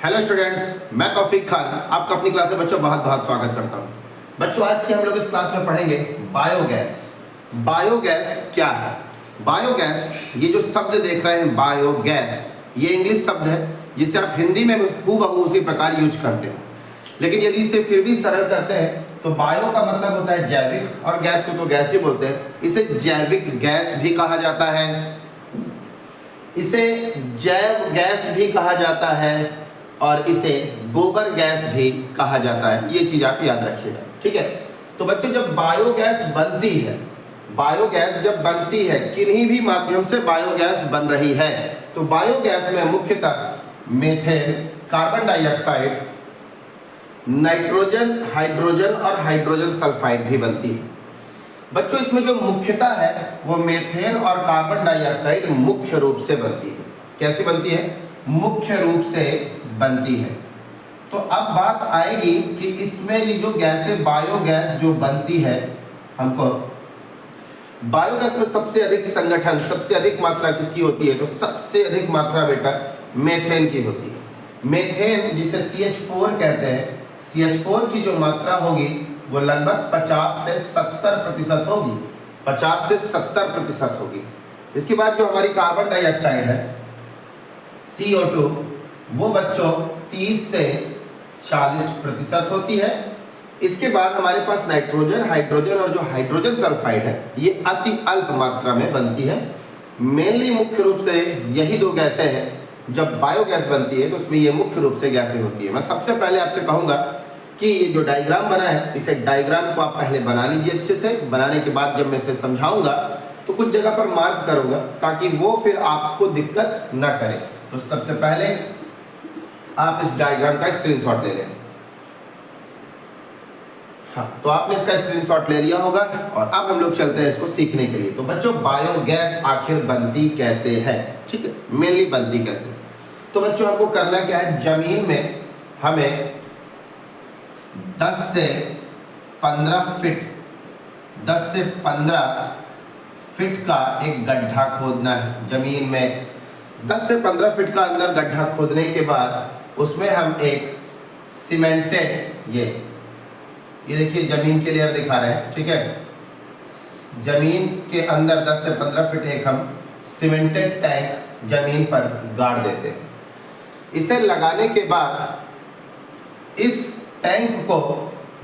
Hello students, मैं तौफीक खान आपका अपनी क्लास में बच्चों बहुत बहुत स्वागत करता हूं। बच्चों आज की हम लोग इस क्लास में पढ़ेंगे बायोगैस। बायोगैस क्या है? बायोगैस, ये जो शब्द देख रहे हैं बायोगैस, ये इंग्लिश शब्द है जिसे आप हिंदी में हूबहू उसी प्रकार यूज करते हो। लेकिन यदि इसे फिर भी सरल करते हैं तो बायो का मतलब होता है जैविक, और गैस को तो गैस ही बोलते हैं। इसे जैविक गैस भी कहा जाता है, इसे जैव गैस भी कहा जाता है, और इसे गोबर गैस भी कहा जाता है। ये चीज आप याद रखिएगा, ठीक है। तो बच्चों जब बायोगैस बनती है, बायोगैस जब बनती है, किन्हीं भी माध्यम से बायोगैस बन रही है, तो बायोगैस में मुख्यतः methane, carbon dioxide, nitrogen, hydrogen और हाइड्रोजन सल्फाइड भी बनती है। बच्चों इसमें जो मुख्यतः है वो मीथेन और कार्बन डाइऑक्साइड मुख्य रूप से बनती है। कैसी बनती है? मुख्य रूप से बनती है। तो अब बात आएगी कि इसमें ये जो गैस है बायोगैस जो बनती है, हमको बायोगैस में सबसे अधिक संगठन, सबसे अधिक मात्रा किसकी होती है? तो सबसे अधिक मात्रा बेटा मीथेन की होती है। मीथेन जिसे CH4 कहते हैं, CH4 की जो मात्रा होगी वो लगभग 50 से 70% होगी, 50 से 70% होगी। इसके बाद जो हमारी कार्बन डाइऑक्साइड है CO2, वो बच्चों 30 से 40% होती है। इसके बाद हमारे पास नाइट्रोजन, हाइड्रोजन और जो हाइड्रोजन सल्फाइड है ये अति अल्प मात्रा में बनती है। मेनली मुख्य रूप से यही दो गैसें हैं। जब बायोगैस बनती है तो उसमें ये मुख्य रूप से गैसें होती है। मैं सबसे पहले आपसे कहूँगा कि ये जो डायग्राम बना है, इसे डायग्राम को आप पहले बना लीजिए अच्छे से। बनाने के बाद जब मैं इसे समझाऊंगा तो कुछ जगह पर मार्क करूंगा ताकि वो फिर आपको दिक्कत ना करे। तो सबसे पहले आप इस डायग्राम का स्क्रीनशॉट ले लें। हाँ, तो आपने इसका स्क्रीनशॉट ले लिया होगा और अब हम लोग चलते हैं इसको सीखने के लिए। तो बच्चों बायोगैस आखिर बनती कैसे है, ठीक है, मेनली बनती कैसे? तो बच्चों आपको करना क्या है, जमीन में हमें 10 से 15 फीट 10 से 15 फीट का एक गड्ढा खोदना है। जमीन में 10 से 15 फीट का अंदर गड्ढा खोदने के बाद उसमें हम एक सीमेंटेड, ये देखिए जमीन के लेयर दिखा रहे हैं, ठीक है। जमीन के अंदर 10 से 15 फीट एक हम सीमेंटेड टैंक जमीन पर गाड़ देते हैं। इसे लगाने के बाद इस टैंक को,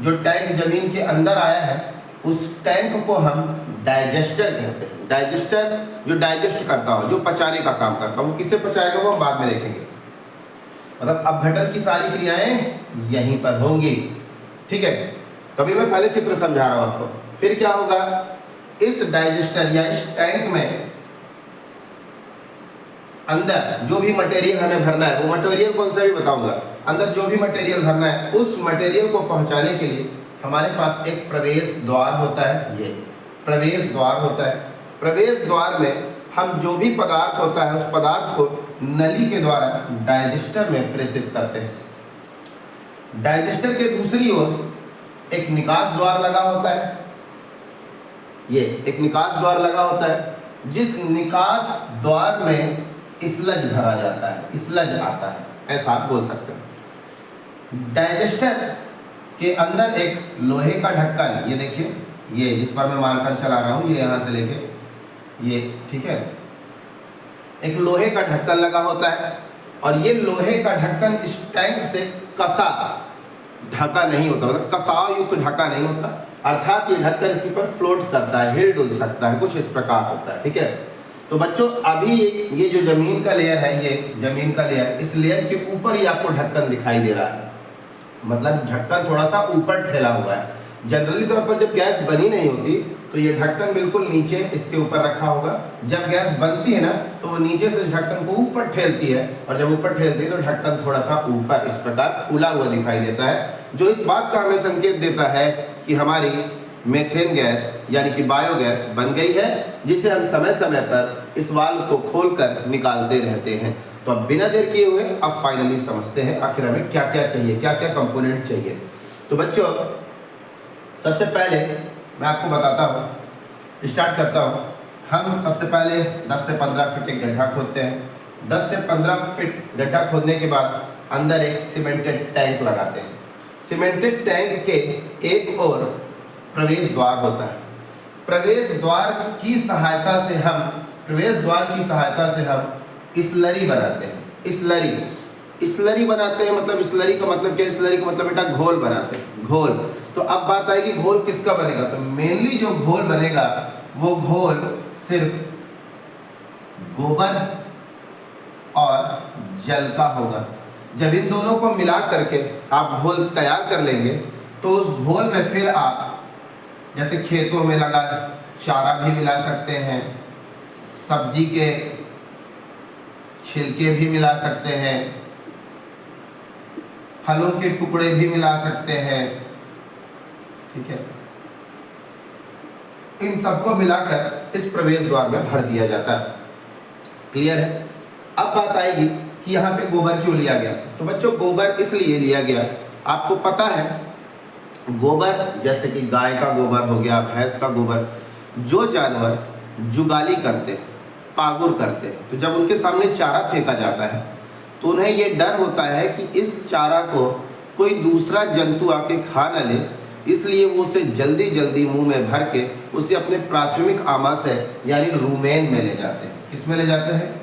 जो टैंक जमीन के अंदर आया है, उस टैंक को हम डाइजेस्टर कहते हैं। डाइजेस्टर जो डाइजेस्ट करता हो, जो पचाने का काम करता हो। वो किसे पचाएगा वो हम बाद में देखेंगे। मतलब अपघटन की सारी क्रियाएं यहीं पर होंगी, ठीक है। तो अभी मैं पहले चित्र समझा रहा हूं आपको। फिर क्या होगा, इस डाइजेस्टर या इस टैंक में अंदर जो भी मटेरियल हमें भरना है, वो मटेरियल कौन सा भी बताऊंगा, अंदर जो भी मटेरियल भरना है उस मटेरियल को पहुंचाने के लिए हमारे पास एक प्रवेश द्वार होता है। ये प्रवेश द्वार होता है। प्रवेश द्वार में हम जो भी पदार्थ होता है उस पदार्थ को नली के द्वारा डाइजेस्टर में प्रेषित करते हैं। डाइजेस्टर के दूसरी ओर एक निकास द्वार लगा होता है। ये एक निकास द्वार लगा होता है, जिस निकास द्वार में स्लज भरा जाता है, स्लज आता है, ऐसा आप बोल सकते हो। डाइजेस्टर के अंदर एक लोहे का ढक्कन, ये देखिए, ये जिस पर मैं मार्कर चला रहा हूँ, ये यहाँ से लेके ये, ठीक है, एक लोहे का ढक्कन लगा होता है। और ये लोहे का ढक्कन इस टैंक से कसा ढका नहीं होता, मतलब कसाव युक्त ढका नहीं होता, अर्थात ये ढक्कन इसके ऊपर फ्लोट करता है, हिल डुल सकता है, कुछ इस प्रकार होता है, ठीक है। तो बच्चों अभी ये जो जमीन का लेयर है, ये जमीन का लेयर, इस लेयर के ऊपर ही आपको ढक्कन दिखाई दे रहा है, मतलब ढक्कन थोड़ा सा ऊपर फैला हुआ है। जनरली तौर पर जब गैस बनी नहीं होती तो ये ढक्कन बिल्कुल नीचे इसके ऊपर रखा होगा। जब गैस बनती है ना तो वो नीचे से ढक्कन को ऊपर ठेलती है, और जब ऊपर ठेलती है तो ढक्कन थोड़ा सा ऊपर इस प्रकार फूला हुआ दिखाई देता है, जो इस बात का हमें संकेत देता है कि हमारी मीथेन गैस यानी कि बायोगैस बन गई है, जिसे हम समय समय पर इस वाल्व को खोलकर निकालते रहते हैं। तो अब बिना देर किए हुए अब फाइनली समझते हैं आखिर हमें क्या क्या चाहिए, क्या क्या कंपोनेंट चाहिए। तो बच्चों सबसे पहले मैं आपको बताता हूँ, स्टार्ट करता हूँ। हम सबसे पहले 10 से 15 फीट एक गड्ढा खोदते हैं। 10 से 15 फीट गड्ढा खोदने के बाद अंदर एक सीमेंटेड टैंक लगाते हैं। सीमेंटेड टैंक के एक ओर प्रवेश द्वार होता है। प्रवेश द्वार की सहायता से हम स्लरी बनाते हैं। स्लरी बनाते हैं मतलब स्लरी का मतलब क्या है? स्लरी का मतलब बेटा घोल बनाते हैं, घोल। तो अब बात आएगी घोल किसका बनेगा? तो मेनली जो घोल बनेगा वो घोल सिर्फ गोबर और जल का होगा। जब इन दोनों को मिला करके आप घोल तैयार कर लेंगे तो उस घोल में फिर आप जैसे खेतों में लगा चारा भी मिला सकते हैं, सब्जी के छिलके भी मिला सकते हैं, फलों के टुकड़े भी मिला सकते हैं, ठीक है। इन सबको मिलाकर इस प्रवेश द्वार में भर दिया जाता है। क्लियर है? अब बात आएगी कि यहाँ पे गोबर क्यों लिया गया। तो बच्चों गोबर इसलिए लिया गया, आपको पता है गोबर जैसे कि गाय का गोबर हो गया, भैंस का गोबर, जो जानवर जुगाली करते, पागुर करते, तो जब उनके सामने चारा फेंका जाता है तो उन्हें ये डर होता है कि इस चारा को कोई दूसरा जंतु आके खा न ले, इसलिए वो उसे जल्दी जल्दी मुंह में भर के उसे अपने प्राथमिक आमाशय यानी रूमेन में ले जाते हैं। किस में ले जाते हैं?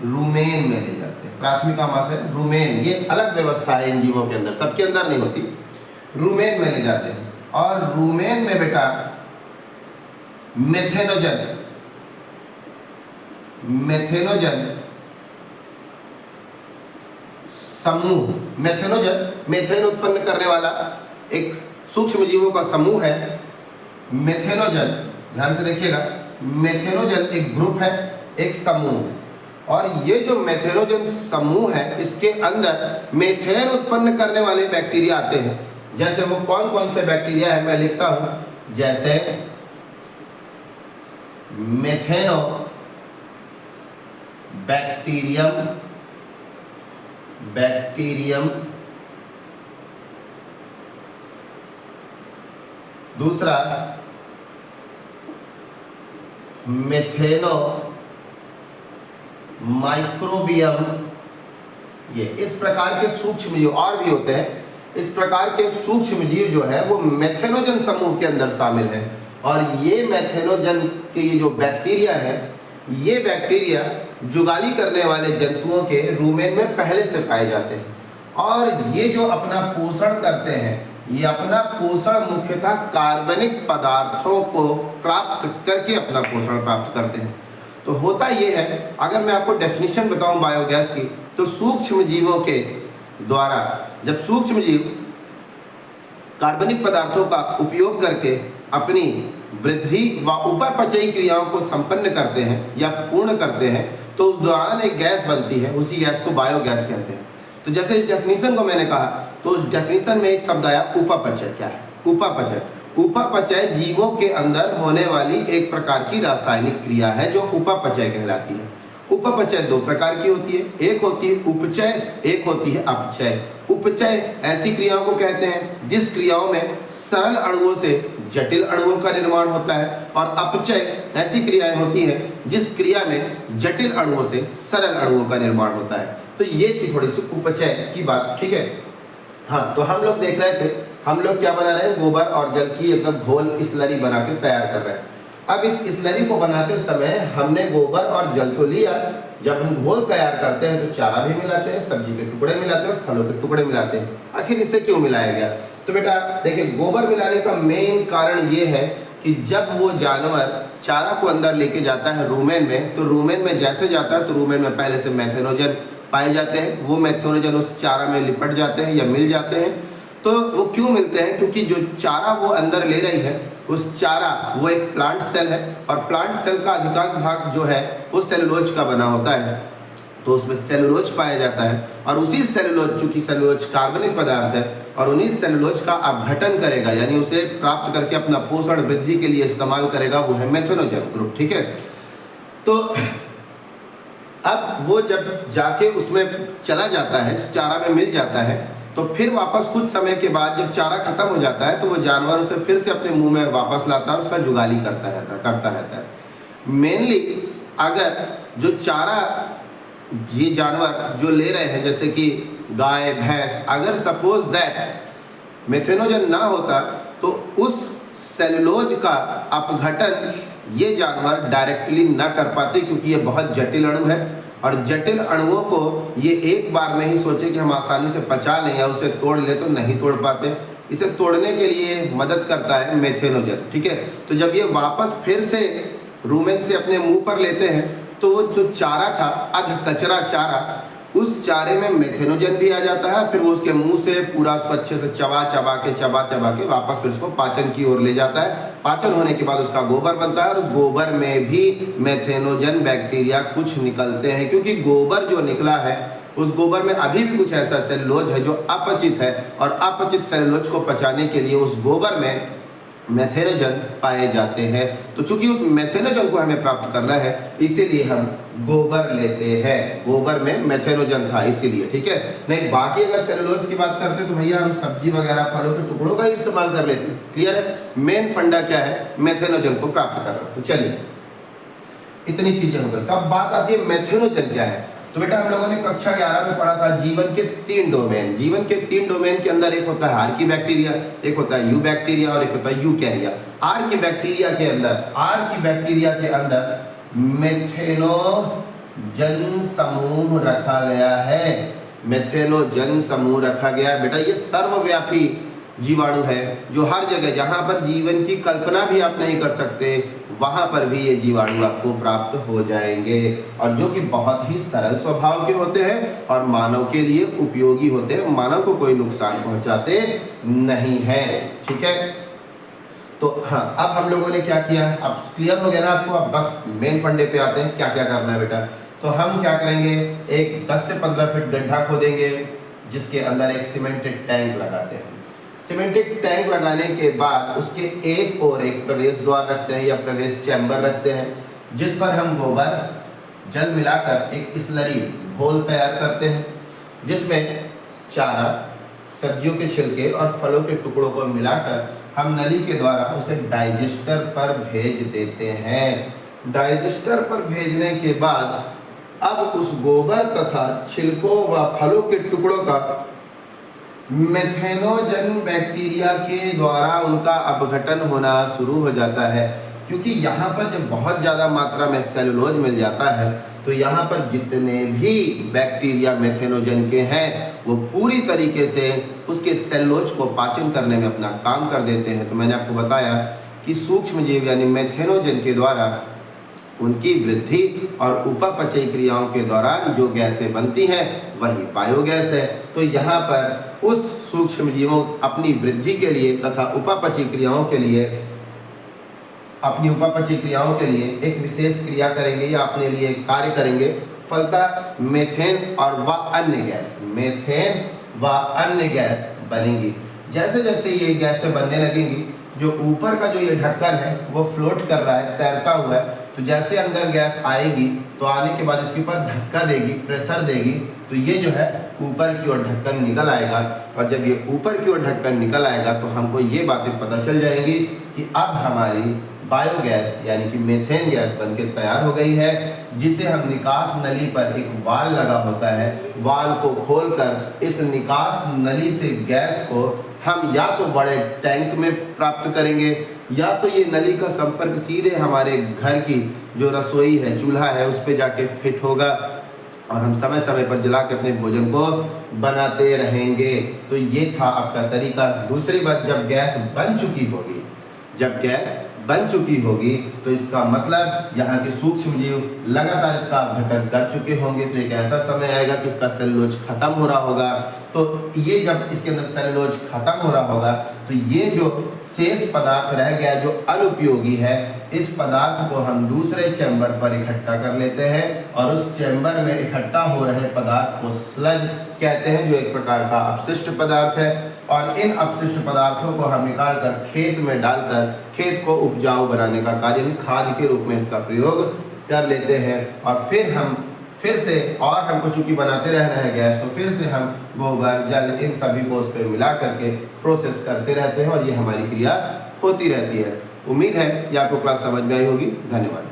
रूमेन में ले जाते हैं। प्राथमिक आमाशय रूमेन, ये अलग व्यवस्था है इन जीवों के अंदर, सबके अंदर नहीं होती। रूमेन में ले जाते हैं और रूमेन में बेटा मेथेनोजन समूह, मेथेन उत्पन्न करने वाला एक सूक्ष्म जीवों का समूह है मेथेनोजन। ध्यान से देखिएगा, मेथेनोजन एक ग्रुप है, एक समूह। और ये जो मेथेनोजन समूह है इसके अंदर मेथेन उत्पन्न करने वाले बैक्टीरिया आते हैं। जैसे वो कौन कौन से बैक्टीरिया है मैं लिखता हूं, जैसे मेथेनो बैक्टीरियम, दूसरा मेथेनो माइक्रोबियम। ये इस प्रकार के सूक्ष्म जीव और भी होते हैं। इस प्रकार के सूक्ष्म जीव जो है वो मेथेनोजन समूह के अंदर शामिल है। और ये मेथेनोजन के ये जो बैक्टीरिया है, ये बैक्टीरिया जुगाली करने वाले जंतुओं के रूमेन में पहले से पाए जाते हैं। और ये जो अपना पोषण करते हैं, ये अपना पोषण मुख्यतः कार्बनिक पदार्थों को प्राप्त करके अपना पोषण प्राप्त करते हैं। तो होता ये है, अगर मैं आपको डेफिनेशन बताऊं बायोगैस की, तो सूक्ष्म जीवों के द्वारा जब सूक्ष्म जीव कार्बनिक पदार्थों का उपयोग करके अपनी वृद्धि व उपरपचयी क्रियाओं को संपन्न करते हैं या पूर्ण करते हैं तो उस दौरान एक गैस बनती है, उसी गैस को बायोगैस कहते हैं। तो जैसे इस डेफिनेशन को मैंने कहा तो उस डेफिनेशन में एक शब्द आया उपपचय। क्या है? उपपचय। उपपचय जीवों के अंदर होने वाली एक प्रकार की रासायनिक क्रिया है जो उपपचय कहलाती है। उपपचय दो प्रकार की होती है, एक होती है उपचय, एक होती है अपचय। उपचय ऐसी क्रियाओं को कहते हैं जिस क्रियाओं में सरल अणुओं से जटिल अणुओं का निर्माण होता है, और अपचय ऐसी क्रियाएं होती हैं जिस क्रिया में जटिल अणुओं से सरल अणुओं का निर्माण होता है। तो ये थी थोड़ी सी उपचय की बात, ठीक है। हाँ, तो हम लोग देख रहे थे, हम लोग क्या बना रहे हैं? गोबर और जल की एकदम घोल स्लरी बना के तैयार कर रहे हैं। अब इस स्लरी को बनाते समय हमने गोबर और जल तो लिया, जब हम घोल तैयार करते हैं तो चारा भी मिलाते हैं, सब्जी के टुकड़े मिलाते हैं, फलों के टुकड़े मिलाते हैं। आखिर इसे क्यों मिलाया गया? तो बेटा देखिए, गोबर मिलाने का मेन कारण ये है कि जब वो जानवर चारा को अंदर लेके जाता है रूमेन में, तो रूमेन में जैसे जाता है तो रूमेन में पहले से मेथेनोजन पाए जाते हैं। वो मेथेनोजन उस चारा में लिपट जाते हैं या मिल जाते हैं। तो वो क्यों मिलते हैं? क्योंकि जो चारा वो अंदर ले रही है, उस चारा वो एक प्लांट सेल है, और प्लांट सेल का अधिकांश भाग जो है वो सेलुलोज का बना होता है। तो उसमें सेलुलोज पाया जाता है, और उसी सेलुलोज, चूंकि सेलुलोज कार्बनिक पदार्थ है, और उन्हीं सेलुलोज का अपघटन करेगा यानी उसे प्राप्त करके अपना पोषण वृद्धि के लिए इस्तेमाल करेगा, वो है मेथेनोजन ग्रुप, ठीक है। तो अब वो जब जाके उसमें चला जाता है, चारा में मिल जाता है, तो फिर वापस कुछ समय के बाद जब चारा खत्म हो जाता है तो वो जानवर उसे फिर से अपने मुंह में वापस लाता है, उसका जुगाली करता रहता है। मेनली अगर जो चारा ये जानवर जो ले रहे हैं जैसे कि गाय भैंस, अगर सपोज दैट मेथेनोजन ना होता तो उस सेलुलोज का अपघटन ये जानवर डायरेक्टली ना कर पाते, क्योंकि ये बहुत जटिल अणु है और जटिल अणुओं को ये एक बार में ही सोचे कि हम आसानी से पचा लें या उसे तोड़ ले तो नहीं तोड़ पाते। इसे तोड़ने के लिए मदद करता है मेथेनोजन, ठीक है। तो जब ये वापस फिर से रूमेन से अपने मुंह पर लेते हैं तो वो जो चारा था, अध कचरा चारा, उस चारे में मेथेनोजन भी आ जाता है, फिर वो उसके मुंह से पूरा उसको अच्छे से चबा चबा के वापस फिर उसको पाचन की ओर ले जाता है। पाचन होने के बाद उसका गोबर बनता है और उस गोबर में भी मेथेनोजन बैक्टीरिया कुछ निकलते हैं, क्योंकि गोबर जो निकला है उस गोबर में अभी भी कुछ ऐसा सेलुलोज है जो अपचित है और अपचित सेलुलोज को पचाने के लिए उस गोबर में मेथेनोजन पाए जाते हैं। तो चूंकि उस मेथेनोजन को हमें प्राप्त करना है इसीलिए हम गोबर लेते हैं, गोबर में मेथेनोजन था इसीलिए, ठीक है। नहीं बाकी अगर सेलुलोज की बात करते तो भैया हम सब्जी वगैरह फलों के टुकड़ों का ही इस्तेमाल कर लेते हैं, क्लियर है। मेन फंडा क्या है, मेथेनोजन को प्राप्त करना। तो चलिए इतनी चीजें हो गई। तब बात आती है मेथेनोजन क्या है। तो बेटा हम लोगों ने कक्षा 11 में पढ़ा था जीवन के 3 डोमेन। जीवन के 3 डोमेन के अंदर एक होता है आर्की बैक्टीरिया, एक होता है यू बैक्टीरिया और एक होता है यूकैरिया। आर्की बैक्टीरिया के अंदर मेथेनोजन समूह रखा गया है, मेथेनोजन समूह रखा गया है। बेटा ये सर्वव्यापी जीवाणु है जो हर जगह, जहां पर जीवन की कल्पना भी आप नहीं कर सकते वहां पर भी ये जीवाणु आपको प्राप्त हो जाएंगे, और जो कि बहुत ही सरल स्वभाव के होते हैं और मानव के लिए उपयोगी होते हैं, मानव को कोई नुकसान पहुंचाते नहीं है, ठीक है। तो हाँ, अब हम लोगों ने क्या किया, अब क्लियर हो गया ना आपको। अब बस मेन फंडे पे आते हैं, क्या क्या करना है बेटा। तो हम क्या करेंगे, एक 10 से 15 फीट गड्ढा खोदेंगे जिसके अंदर एक सीमेंटेड टैंक लगाते हैं। सीमेंटेड टैंक लगाने के बाद उसके एक और एक प्रवेश द्वार रखते हैं या प्रवेश चैम्बर रखते हैं, जिस पर हम गोबर जल मिलाकर एक स्लरी घोल तैयार करते हैं, जिसमें चारा, सब्जियों के छिलके और फलों के टुकड़ों को मिलाकर हम नली के द्वारा उसे डाइजेस्टर पर भेज देते हैं। डाइजेस्टर पर भेजने के बाद अब उस गोबर तथा छिलकों व फलों के टुकड़ों का मेथेनोजन बैक्टीरिया के द्वारा उनका अपघटन होना शुरू हो जाता है, क्योंकि यहाँ पर जब बहुत ज़्यादा मात्रा में सेलुलोज मिल जाता है तो यहाँ पर जितने भी बैक्टीरिया मेथेनोजन के हैं वो पूरी तरीके से उसके सेलुलोज को पाचन करने में अपना काम कर देते हैं। तो मैंने आपको बताया कि सूक्ष्म जीव यानी मेथेनोजन के द्वारा उनकी वृद्धि और उपापचयी क्रियाओं के दौरान जो गैसें बनती हैं वही बायोगैस है। तो यहाँ पर उस सूक्ष्म जीवों अपनी वृद्धि के लिए तथा उपापचयी क्रियाओं के लिए, अपनी उपापचयी क्रियाओं के लिए एक विशेष क्रिया करेंगे या अपने लिए कार्य करेंगे, फलतः मेथेन और व अन्य गैस, मेथेन व अन्य गैस बनेंगी। जैसे जैसे ये गैसें बनने लगेंगी, जो ऊपर का जो ये ढक्कन है वो फ्लोट कर रहा है, तैरता हुआ है, तो जैसे अंदर गैस आएगी तो आने के बाद इसके ऊपर धक्का देगी, प्रेशर देगी, तो ये जो है ऊपर की ओर ढक्कन निकल आएगा। और जब ये ऊपर की ओर ढक्कन निकल आएगा तो हमको ये बातें पता चल जाएंगी कि अब हमारी बायोगैस यानी कि मेथेन गैस बनके तैयार हो गई है, जिसे हम निकास नली पर एक वाल्व लगा होता है, वाल्व को खोलकर इस निकास नली से गैस को हम या तो बड़े टैंक में प्राप्त करेंगे या तो ये नली का संपर्क सीधे हमारे घर की जो रसोई है, चूल्हा है, उस पे जाके फिट होगा और हम समय समय पर जला के अपने भोजन को बनाते रहेंगे। तो ये था आपका तरीका। दूसरी बात, जब गैस बन चुकी होगी, जब गैस बन चुकी होगी तो इसका मतलब यहाँ के सूक्ष्म जीव लगातार इसका अपघटन कर चुके होंगे, तो एक ऐसा समय आएगा कि इसका सेलुलोज खत्म हो रहा होगा। तो ये जब इसके अंदर सेलुलोज खत्म हो रहा होगा तो ये जो शेष पदार्थ रह गया जो अनुपयोगी है, इस पदार्थ को हम दूसरे चैम्बर पर इकट्ठा कर लेते हैं और उस चैम्बर में इकट्ठा हो रहे पदार्थ को स्लज कहते हैं, जो एक प्रकार का अपशिष्ट पदार्थ है। और इन अपशिष्ट पदार्थों को हम निकाल कर खेत में डालकर खेत को उपजाऊ बनाने का कार्य खाद के रूप में इसका प्रयोग कर लेते हैं। और फिर से और हमको चूंकि बनाते रहना है गैस, तो फिर से हम गोबर जल इन सभी को उस पर मिला करके प्रोसेस करते रहते हैं और ये हमारी क्रिया होती रहती है। उम्मीद है कि आपको क्लास समझ में आई होगी। धन्यवाद।